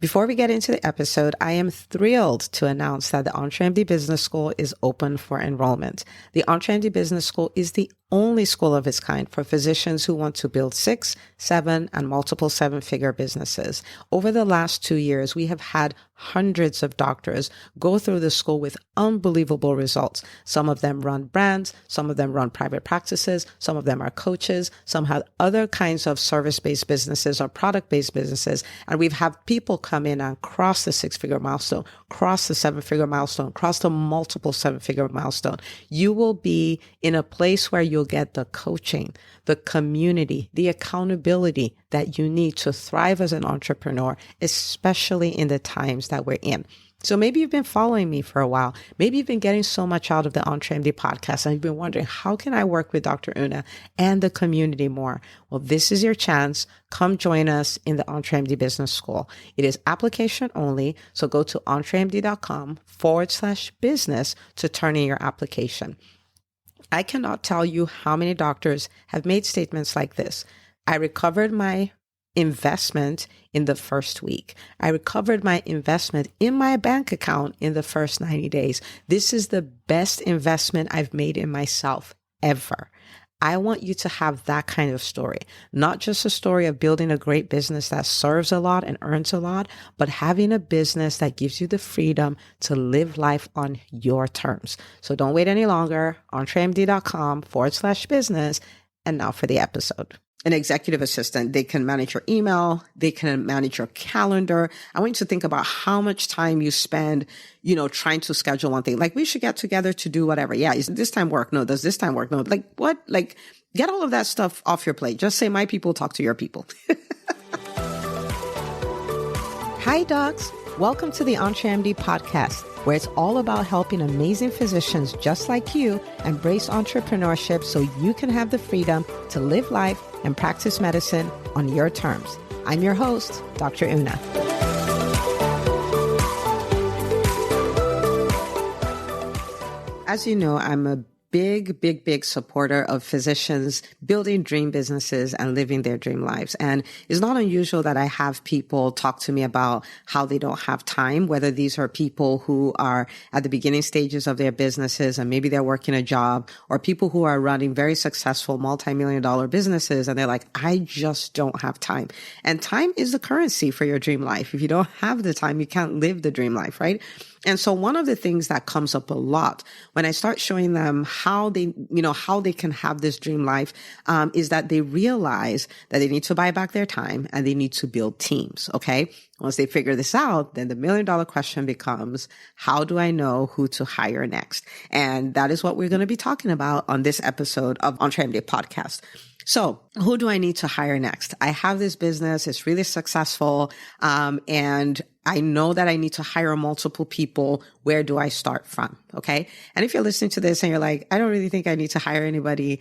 Before we get into the episode, I am thrilled to announce that the EntreMD Business School is open for enrollment. The EntreMD Business School is the only school of its kind for physicians who want to build 6, 7, and multiple 7-figure businesses. Over the last 2 years, we have had hundreds of doctors go through the school with unbelievable results. Some of them run brands, some of them run private practices, some of them are coaches, some have other kinds of service-based businesses or product-based businesses. And we've had people come in and cross the 6-figure milestone, cross the 7-figure milestone, cross the multiple 7-figure milestone. You will be in a place where you'll get the coaching, the community, the accountability that you need to thrive as an entrepreneur, especially in the times that we're in. So maybe you've been following me for a while. Maybe you've been getting so much out of the EntreMD podcast and you've been wondering, how can I work with Dr. Una and the community more? Well, this is your chance. Come join us in the EntreMD Business School. It is application only. So go to entremd.com/business to turn in your application. I cannot tell you how many doctors have made statements like this. I recovered my investment in the first week. I recovered my investment in my bank account in the first 90 days. This is the best investment I've made in myself ever. I want you to have that kind of story, not just a story of building a great business that serves a lot and earns a lot, but having a business that gives you the freedom to live life on your terms. So don't wait any longer. entremd.com/business. And now for the episode. An executive assistant, they can manage your email, they can manage your calendar. I want you to think about how much time you spend, trying to schedule one thing. Like, we should get together to do whatever. Yeah, is this time work? No. Does this time work? No. Like, what? Like, get all of that stuff off your plate. Just say, my people talk to your people. Hi, docs. Welcome to the EntreMD podcast, where it's all about helping amazing physicians just like you embrace entrepreneurship so you can have the freedom to live life and practice medicine on your terms. I'm your host, Dr. Una. As you know, I'm a big supporter of physicians building dream businesses and living their dream lives. And it's not unusual that I have people talk to me about how they don't have time, whether these are people who are at the beginning stages of their businesses and maybe they're working a job, or people who are running very successful multi-million-dollar businesses and they're like, I just don't have time. And time is the currency for your dream life. If you don't have the time, you can't live the dream life, right? And so one of the things that comes up a lot when I start showing them how they can have this dream life, is that they realize that they need to buy back their time and they need to build teams. Okay. Once they figure this out, then the $1 million question becomes, how do I know who to hire next? And that is what we're going to be talking about on this episode of EntreMD podcast. So who do I need to hire next? I have this business. It's really successful. And I know that I need to hire multiple people. Where do I start from? Okay. And if you're listening to this and you're like, I don't really think I need to hire anybody.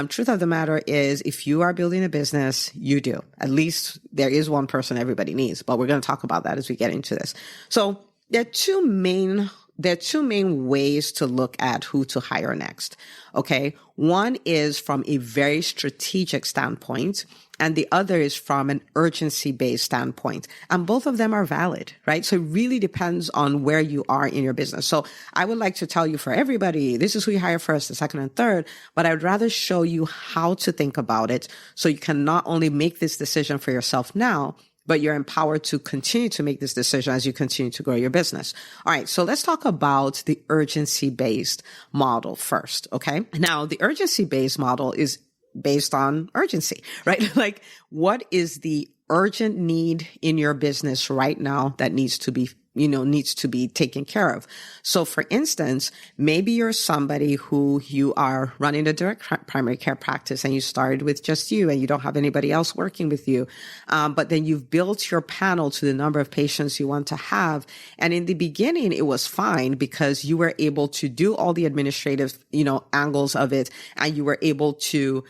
Truth of the matter is, if you are building a business, you do. At least there is one person everybody needs, but we're going to talk about that as we get into this. So there are two main ways to look at who to hire next. Okay. One is from a very strategic standpoint, and the other is from an urgency-based standpoint. And both of them are valid, right? So it really depends on where you are in your business. So I would like to tell you, for everybody, this is who you hire first, the second, and third, but I'd rather show you how to think about it so you can not only make this decision for yourself now, but you're empowered to continue to make this decision as you continue to grow your business. All right. So let's talk about the urgency-based model first. Okay. Now, the urgency-based model is based on urgency, right? Like, what is the urgent need in your business right now that needs to be taken care of? So for instance, maybe you're somebody who you are running a direct primary care practice and you started with just you and you don't have anybody else working with you. But then you've built your panel to the number of patients you want to have. And in the beginning, it was fine because you were able to do all the administrative, angles of it. And you were able to,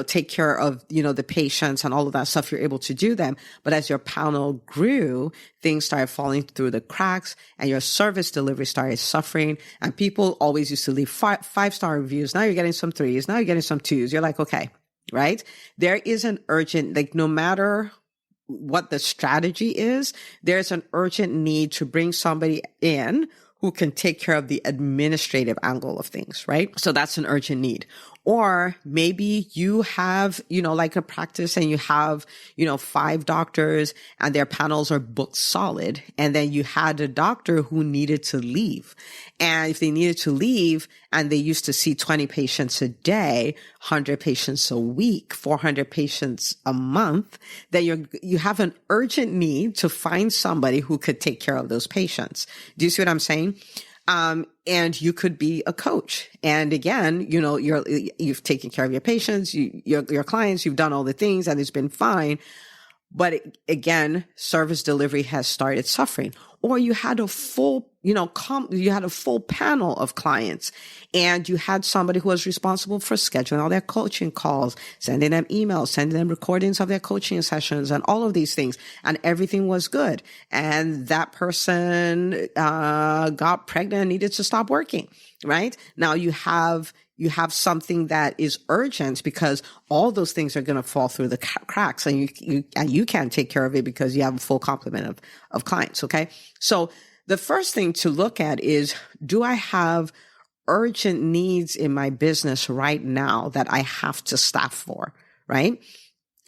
take care of, the patients and all of that stuff. You're able to do them. But as your panel grew, things started falling through the cracks and your service delivery started suffering. And people always used to leave five-star reviews. Now you're getting some 3s. Now you're getting some 2s. You're like, okay, right? There is an urgent, no matter what the strategy is, there's an urgent need to bring somebody in who can take care of the administrative angle of things, right? So that's an urgent need. Or maybe you have, like a practice and you have, 5 doctors and their panels are booked solid. And then you had a doctor who needed to leave. And if they needed to leave and they used to see 20 patients a day, 100 patients a week, 400 patients a month, then you have an urgent need to find somebody who could take care of those patients. Do you see what I'm saying? And you could be a coach. And again, you've taken care of your patients, your clients, you've done all the things and it's been fine. But again, service delivery has started suffering. Or you had a full, you had a full panel of clients and you had somebody who was responsible for scheduling all their coaching calls, sending them emails, sending them recordings of their coaching sessions and all of these things. And everything was good. And that person, got pregnant and needed to stop working, right? Now you have something that is urgent because all those things are going to fall through the cracks and you can't take care of it because you have a full complement of clients. Okay. So the first thing to look at is, do I have urgent needs in my business right now that I have to staff for? Right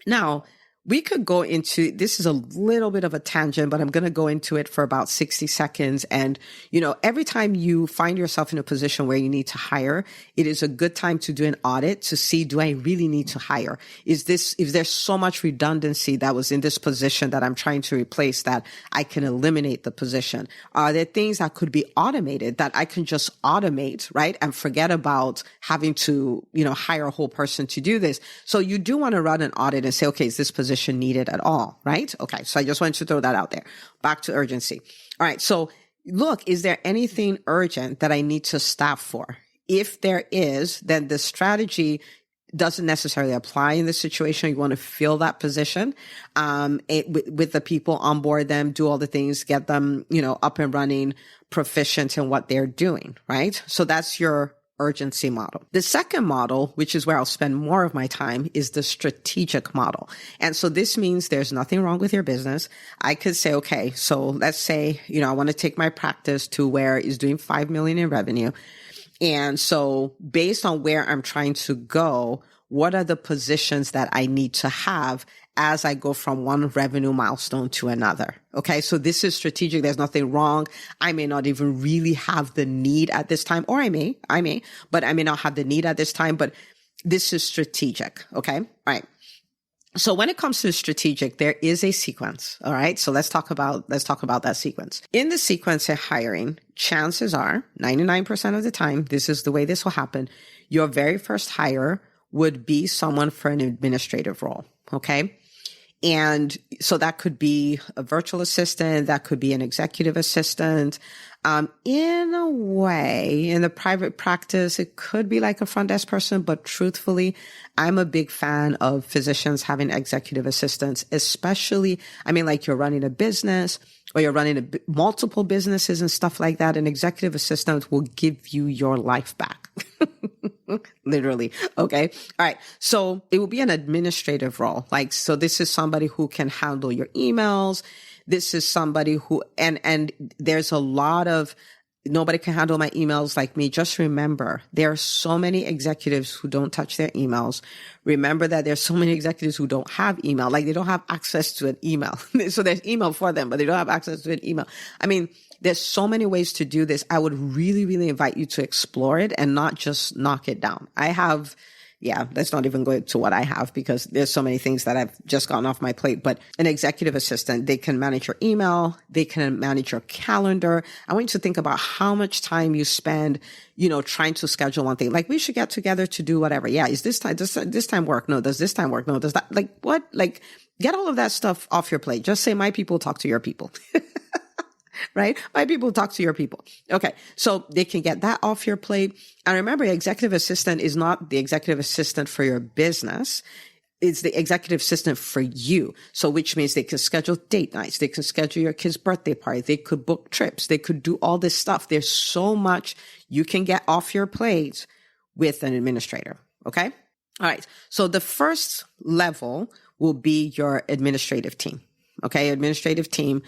now, we could go into, this is a little bit of a tangent, but I'm going to go into it for about 60 seconds. And, every time you find yourself in a position where you need to hire, it is a good time to do an audit to see, do I really need to hire? Is there so much redundancy that was in this position that I'm trying to replace that I can eliminate the position? Are there things that could be automated that I can just automate, right? And forget about having to, hire a whole person to do this. So you do want to run an audit and say, okay, is this position needed at all, right? Okay. So I just wanted to throw that out there. Back to urgency. All right. So look, is there anything urgent that I need to staff for? If there is, then the strategy doesn't necessarily apply in this situation. You want to fill that position, with the people, onboard them, do all the things, get them, up and running, proficient in what they're doing, right? So that's your urgency model. The second model, which is where I'll spend more of my time, is the strategic model. And so this means there's nothing wrong with your business. I could say, okay, so let's say, I want to take my practice to where it's doing 5 million in revenue. And so based on where I'm trying to go, what are the positions that I need to have as I go from one revenue milestone to another? Okay. So this is strategic. There's nothing wrong. I may not even really have the need at this time, or I may, but I may not have the need at this time, but this is strategic. Okay. All right. So when it comes to strategic, there is a sequence. All right. So let's talk about that sequence. In the sequence of hiring, chances are 99% of the time, this is the way this will happen. Your very first hire would be someone for an administrative role. Okay. And so that could be a virtual assistant. That could be an executive assistant. In a way, in the private practice, it could be like a front desk person, but truthfully, I'm a big fan of physicians having executive assistants, especially, like you're running a business or you're running multiple businesses and stuff like that. An executive assistant will give you your life back. Literally. Okay. All right. So it will be an administrative role. So this is somebody who can handle your emails. This is somebody who, and there's a lot of, nobody can handle my emails like me. Just remember, there are so many executives who don't touch their emails. Remember that there's so many executives who don't have email, they don't have access to an email. So there's email for them, but they don't have access to an email. There's so many ways to do this. I would really, really invite you to explore it and not just knock it down. Let's not even go into what I have because there's so many things that I've just gotten off my plate. But an executive assistant, they can manage your email. They can manage your calendar. I want you to think about how much time you spend, trying to schedule one thing. We should get together to do whatever. Yeah. Is this time work? No. Does this time work? No. Does that, what? Get all of that stuff off your plate. Just say, my people talk to your people. Right? My people talk to your people. Okay. So they can get that off your plate. And remember, executive assistant is not the executive assistant for your business. It's the executive assistant for you. So which means they can schedule date nights. They can schedule your kid's birthday party. They could book trips. They could do all this stuff. There's so much you can get off your plate with an administrator. Okay. All right. So the first level will be your administrative team. okay, administrative team.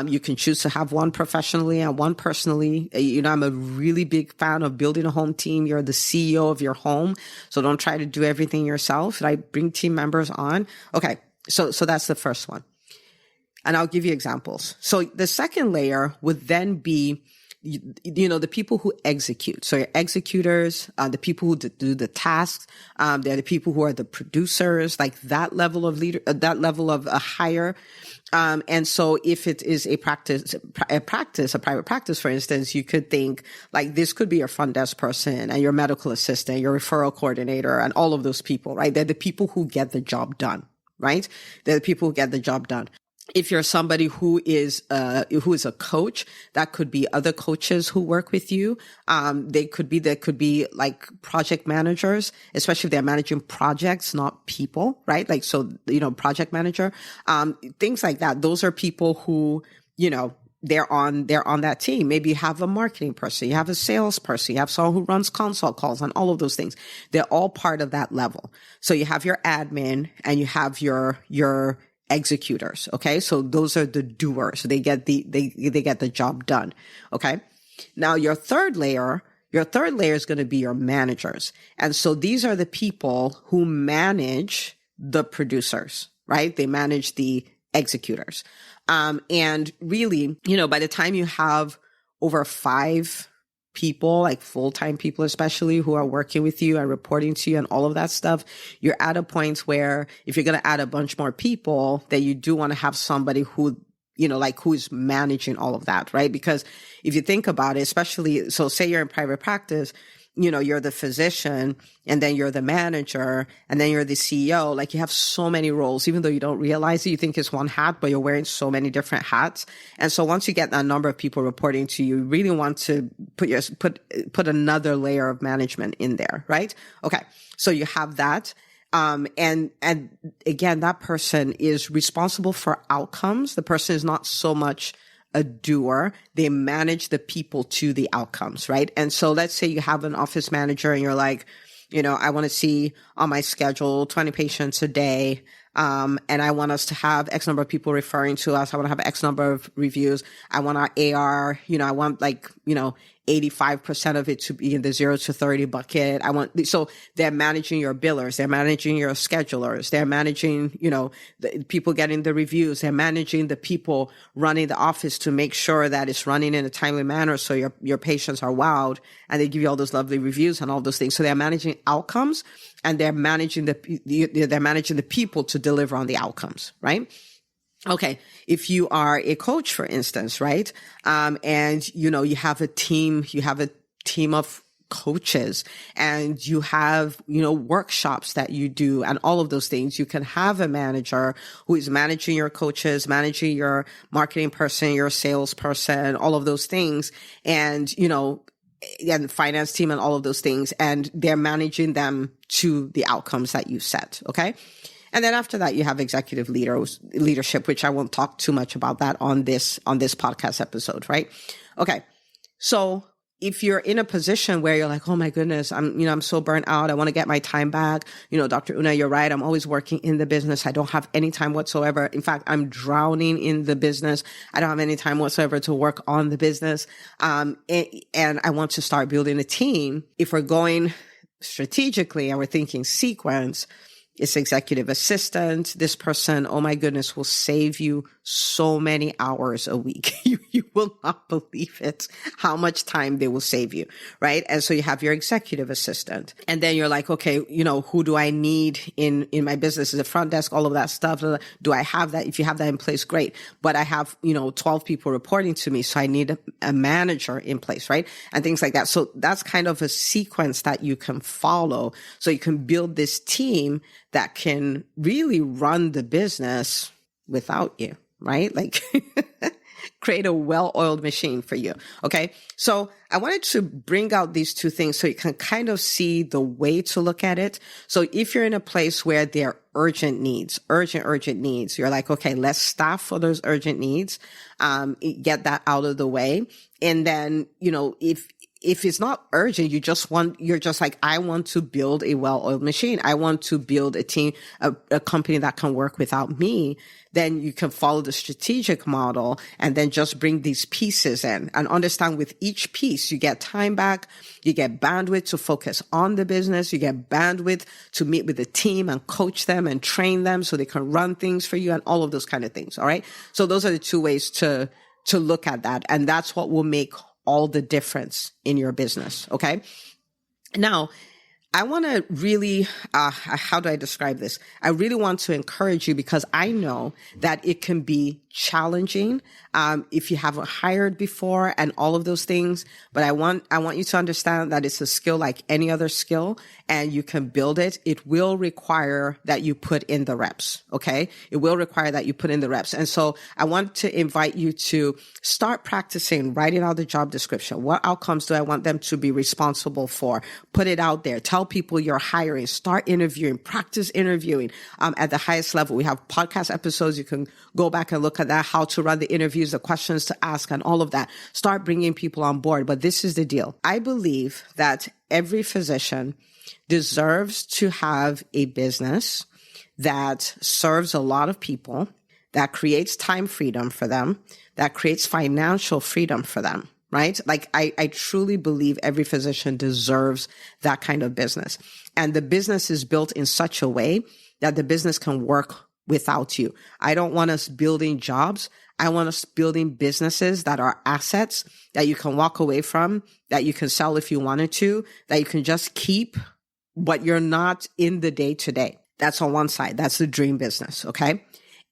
You can choose to have one professionally and one personally. I'm a really big fan of building a home team. You're the CEO of your home. So don't try to do everything yourself. Right? Bring team members on. Okay. So that's the first one. And I'll give you examples. So the second layer would then be, the people who execute. So your executors, the people who do the tasks, they're the people who are the producers, like that level of leader, that level of a hire. And so if it is a private practice, for instance, you could think like this could be your front desk person and your medical assistant, your referral coordinator, and all of those people, right? They're the people who get the job done, right? They're the people who get the job done. If you're somebody who is a coach, that could be other coaches who work with you. There could be like project managers, especially if they're managing projects, not people, right? Like, so, project manager, things like that. Those are people who, they're on that team. Maybe you have a marketing person, you have a sales person, you have someone who runs consult calls and all of those things. They're all part of that level. So you have your admin and you have your executors. Okay. So those are the doers. They get the job done. Okay. Now your third layer is going to be your managers. And so these are the people who manage the producers, right? They manage the executors. And really, by the time you have over 5 people, like full-time people, especially who are working with you and reporting to you and all of that stuff, you're at a point where if you're going to add a bunch more people, that you do want to have somebody who, who's managing all of that, right? Because if you think about it, especially, so say you're in private practice, you're the physician and then you're the manager and then you're the CEO. Like you have so many roles, even though you don't realize it, you think it's one hat, but you're wearing so many different hats. And so once you get that number of people reporting to you, you really want to put another layer of management in there, right? Okay. So you have that. And again, that person is responsible for outcomes. The person is not so much a doer. They manage the people to the outcomes, right? And so let's say you have an office manager and you're like, I want to see on my schedule 20 patients a day. And I want us to have X number of people referring to us. I want to have X number of reviews. I want our AR, I want 85% of it to be in the 0 to 30 bucket. So they're managing your billers. They're managing your schedulers. They're managing, the people getting the reviews. They're managing the people running the office to make sure that it's running in a timely manner. So your patients are wowed and they give you all those lovely reviews and all those things. So they're managing outcomes and they're managing the people to deliver on the outcomes, right? Okay. If you are a coach, for instance, right? And you have a team of coaches and you have, workshops that you do and all of those things. You can have a manager who is managing your coaches, managing your marketing person, your sales person, all of those things. And, and finance team and all of those things. And they're managing them to the outcomes that you set. Okay. And then after that, you have executive leadership, which I won't talk too much about that on this podcast episode, right? Okay. So if you're in a position where you're like, oh my goodness, I'm so burnt out. I want to get my time back. Dr. Una, you're right. I'm always working in the business. I don't have any time whatsoever. In fact, I'm drowning in the business. I don't have any time whatsoever to work on the business. And I want to start building a team. If we're going strategically and we're thinking sequence, it's executive assistant. This person, oh my goodness, will save you so many hours a week. You will not believe it, how much time they will save you, right? And so you have your executive assistant. And then you're like, okay, who do I need in my business? Is it front desk, all of that stuff? Do I have that? If you have that in place, great. But I have, 12 people reporting to me. So I need a manager in place, right? And things like that. So that's kind of a sequence that you can follow. So you can build this team that can really run the business without you, right? Like create a well-oiled machine for you. Okay. So I wanted to bring out these two things so you can kind of see the way to look at it. So if you're in a place where there are urgent needs, you're like, okay, let's staff for those urgent needs, get that out of the way. And then, if it's not urgent, you're just like, I want to build a well-oiled machine. I want to build a team, a company that can work without me. Then you can follow the strategic model and then just bring these pieces in and understand with each piece, you get time back, you get bandwidth to focus on the business, you get bandwidth to meet with the team and coach them and train them so they can run things for you and all of those kind of things. All right. So those are the two ways to look at that. And that's what will make all the difference in your business. Okay. Now, I want to really, how do I describe this? I really want to encourage you because I know that it can be challenging if you haven't hired before and all of those things. But I want you to understand that it's a skill like any other skill and you can build it. It will require that you put in the reps. Okay. It will require that you put in the reps. And so I want to invite you to start practicing writing out the job description. What outcomes do I want them to be responsible for? Put it out there. Tell people you're hiring. Start interviewing. Practice interviewing at the highest level. We have podcast episodes. You can go back and look at that, how to run the interviews, the questions to ask, and all of that. Start bringing people on board. But this is the deal. I believe that every physician deserves to have a business that serves a lot of people, that creates time freedom for them, that creates financial freedom for them, right? Like I truly believe every physician deserves that kind of business. And the business is built in such a way that the business can work without you. I don't want us building jobs. I want us building businesses that are assets that you can walk away from, that you can sell if you wanted to, that you can just keep, but you're not in the day to day. That's on one side. That's the dream business. Okay.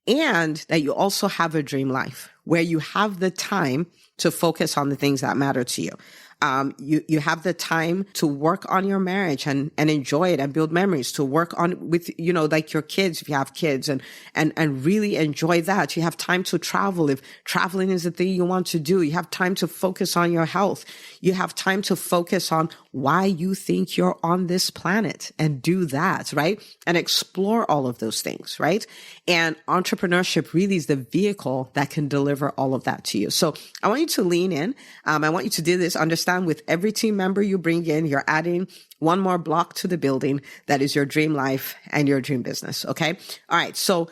And that you also have a dream life where you have the time to focus on the things that matter to you. You have the time to work on your marriage and enjoy it and build memories, to work on with, like your kids, if you have kids and really enjoy that. You have time to travel. If traveling is the thing you want to do, you have time to focus on your health. You have time to focus on why you think you're on this planet and do that, right? And explore all of those things, right? And entrepreneurship really is the vehicle that can deliver all of that to you. So I want you to lean in. I want you to do this, understand with every team member you bring in, you're adding one more block to the building that is your dream life and your dream business. Okay. All right. So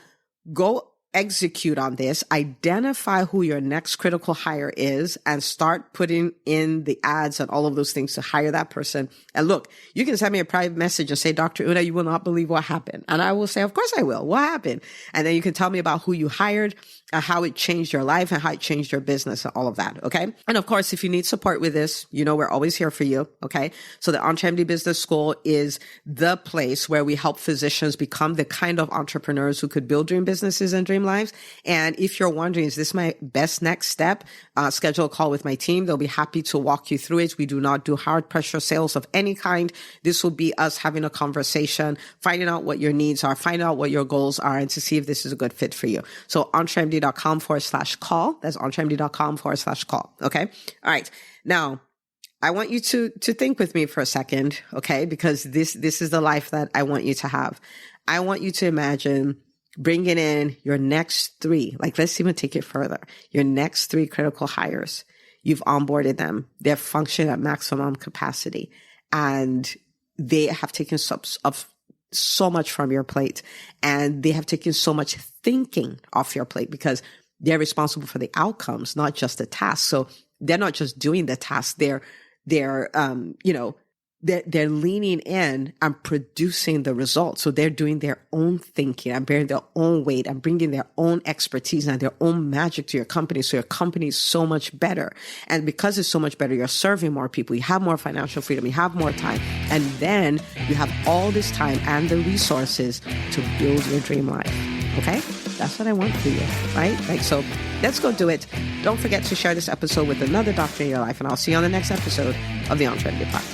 go execute on this, identify who your next critical hire is and start putting in the ads and all of those things to hire that person. And look, you can send me a private message and say, Dr. Una, you will not believe what happened. And I will say, of course I will. What happened? And then you can tell me about who you hired, how it changed your life and how it changed your business and all of that. Okay. And of course, if you need support with this, we're always here for you. Okay. So the EntreMD Business School is the place where we help physicians become the kind of entrepreneurs who could build dream businesses and dream lives. And if you're wondering, is this my best next step? Schedule a call with my team. They'll be happy to walk you through it. We do not do hard pressure sales of any kind. This will be us having a conversation, finding out what your needs are, finding out what your goals are, and to see if this is a good fit for you. So entremd.com/call. That's entremd.com/call. Okay. All right. Now, I want you to think with me for a second. Okay. Because this is the life that I want you to have. I want you to imagine bringing in your next three, let's even take it further. Your next three critical hires. You've onboarded them. They're functioning at maximum capacity and they have taken so much from your plate and they have taken so much thinking off your plate because they're responsible for the outcomes, not just the task. So they're not just doing the task. They're leaning in and producing the results. So they're doing their own thinking and bearing their own weight and bringing their own expertise and their own magic to your company. So your company is so much better. And because it's so much better, you're serving more people. You have more financial freedom. You have more time. And then you have all this time and the resources to build your dream life. Okay? That's what I want for you, right? So let's go do it. Don't forget to share this episode with another doctor in your life. And I'll see you on the next episode of the EntreMD Podcast.